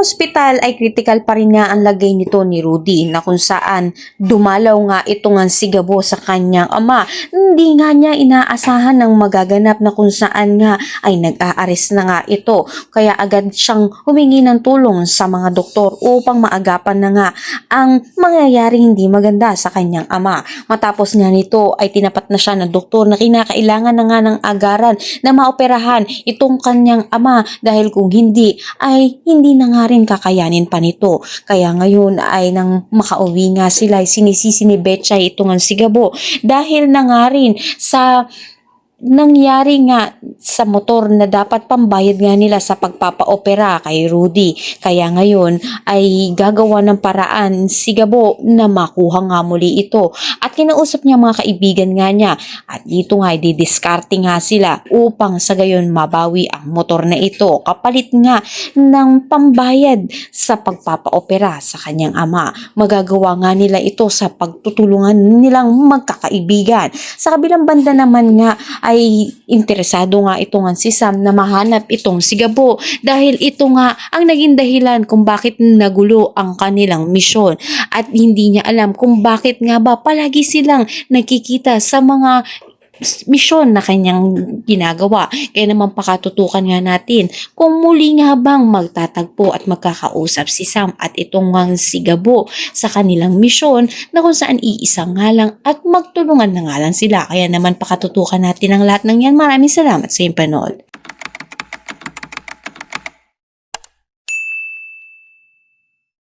ospital ay critical pa rin nga ang lagay nito ni Rudy na kung saan dumalaw nga ito nga si Gabo sa kanyang ama. Hindi nga niya inaasahan ng magaganap na kung saan nga ay nag-aares na nga ito. Kaya agad siyang humingi ng tulong sa mga doktor upang maagapan na nga ang mangyayaring hindi maganda sa kanyang ama. Matapos nga nito ay tinapat na siya ng doktor na kinakailangan na nga ng agaran na maoperahan itong kanyang ama dahil kung hindi ay hindi na nga rin kakayanin pa nito. Kaya ngayon ay nang makauwi nga sila ay sinisisi ni Betchay ito nga si Gabo dahil na nga rin sa nangyari nga sa motor na dapat pambayad nga nila sa pagpapaopera kay Rudy. Kaya ngayon ay gagawa ng paraan si Gabo na makuha nga muli ito. At kinausap niya mga kaibigan nga niya at dito nga ay didiskarte nga sila upang sa gayon mabawi ang motor na ito kapalit nga ng pambayad sa pagpapaopera sa kanyang ama. Magagawa nga nila ito sa pagtutulungan nilang magkakaibigan. Sa kabilang banda naman nga ay interesado nga ito nga si Sam na mahanap itong si Gabo dahil ito nga ang naging dahilan kung bakit nagulo ang kanilang misyon at hindi niya alam kung bakit nga ba palagi silang nakikita sa mga misyon na kanyang ginagawa. Kaya naman pakatutukan nga natin kung muli nga bang magtatagpo at magkakausap si Sam at itong nga si Gabo sa kanilang misyon na kung saan iisa nga lang at magtulungan na nga lang sila. Kaya naman pakatutukan natin ang lahat ng yan. Maraming salamat sa iyong panood.